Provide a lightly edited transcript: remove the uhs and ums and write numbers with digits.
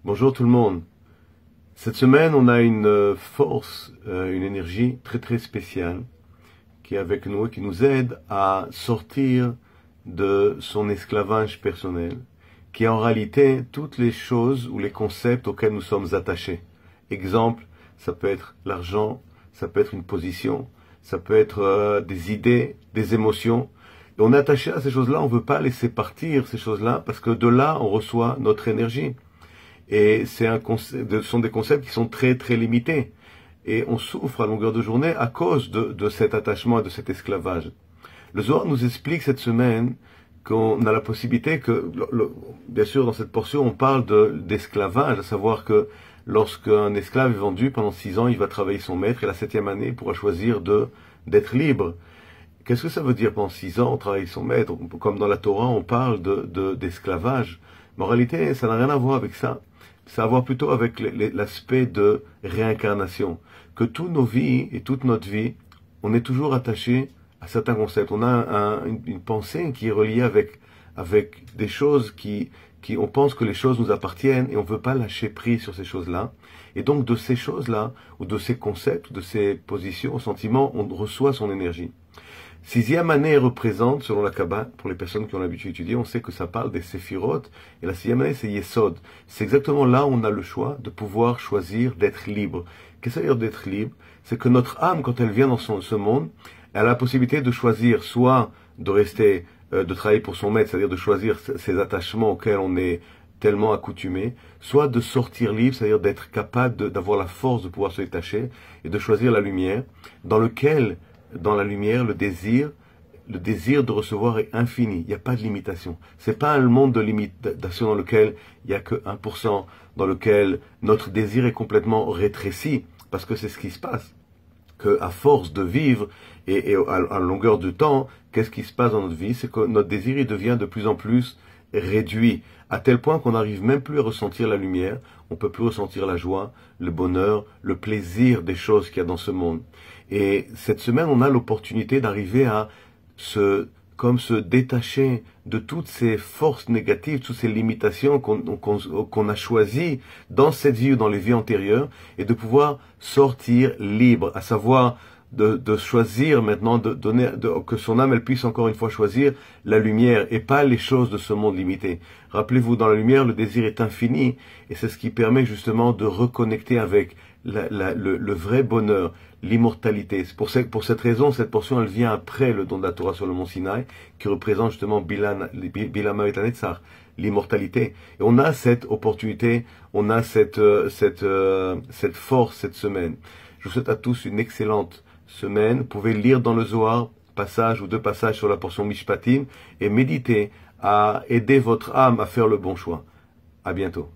Bonjour tout le monde. Cette semaine, on a une force, une énergie très très spéciale qui est avec nous et qui nous aide à sortir de son esclavage personnel, qui est en réalité toutes les choses ou les concepts auxquels nous sommes attachés. Exemple, ça peut être l'argent, ça peut être une position, ça peut être des idées, des émotions. Et on est attaché à ces choses-là, on ne veut pas laisser partir ces choses-là parce que de là, on reçoit notre énergie. Et ce sont des concepts qui sont très très limités. Et on souffre à longueur de journée à cause de cet attachement et de cet esclavage. Le Zohar nous explique cette semaine qu'on a la possibilité que, bien sûr dans cette portion on parle d'esclavage, à savoir que lorsqu'un esclave est vendu pendant 6 ans, il va travailler son maître et la 7e année il pourra choisir d'être libre. Qu'est-ce que ça veut dire pendant 6 ans on travaille son maître? Comme dans la Torah on parle d'esclavage. Mais en réalité ça n'a rien à voir avec ça. Ça a à voir plutôt avec l'aspect de réincarnation. Que toutes nos vies et toute notre vie, on est toujours attaché à certains concepts. On a une pensée qui est reliée avec des choses on pense que les choses nous appartiennent et on ne veut pas lâcher prise sur ces choses-là. Et donc de ces choses-là, ou de ces concepts, de ces positions, sentiments, on reçoit son énergie. 6e année représente, selon la Kabbale, pour les personnes qui ont l'habitude d'étudier, on sait que ça parle des séphirotes, et la 6e année c'est Yesod. C'est exactement là où on a le choix de pouvoir choisir d'être libre. Qu'est-ce que ça veut dire d'être libre? C'est que notre âme, quand elle vient dans ce monde, elle a la possibilité de choisir soit de rester, de travailler pour son maître, c'est-à-dire de choisir ces attachements auxquels on est tellement accoutumé, soit de sortir libre, c'est-à-dire d'être capable d'avoir la force de pouvoir se détacher et de choisir la lumière, dans la lumière, le désir de recevoir est infini. Il n'y a pas de limitation. C'est pas un monde de limitation dans lequel il n'y a que 1%, dans lequel notre désir est complètement rétréci, parce que c'est ce qui se passe. Que à force de vivre et à longueur de temps, qu'est-ce qui se passe dans notre vie? C'est que notre désir il devient de plus en plus réduit, à tel point qu'on n'arrive même plus à ressentir la lumière, on peut plus ressentir la joie, le bonheur, le plaisir des choses qu'il y a dans ce monde. Et cette semaine, on a l'opportunité d'arriver à se détacher de toutes ces forces négatives, toutes ces limitations qu'on a choisies dans cette vie ou dans les vies antérieures, et de pouvoir sortir libre, à savoir de choisir maintenant, que son âme elle puisse encore une fois choisir la lumière et pas les choses de ce monde limité. Rappelez-vous, dans la lumière, le désir est infini et c'est ce qui permet justement de reconnecter avec le vrai bonheur, l'immortalité. C'est pour cette raison, cette portion elle vient après le don de la Torah sur le mont Sinaï, qui représente justement Bilama et Netzach, l'immortalité. Et on a cette opportunité, on a cette force cette semaine. Je vous souhaite à tous une excellente semaine. Vous pouvez lire dans le Zohar, passage ou 2 passages sur la portion Mishpatim, et méditer à aider votre âme à faire le bon choix. À bientôt.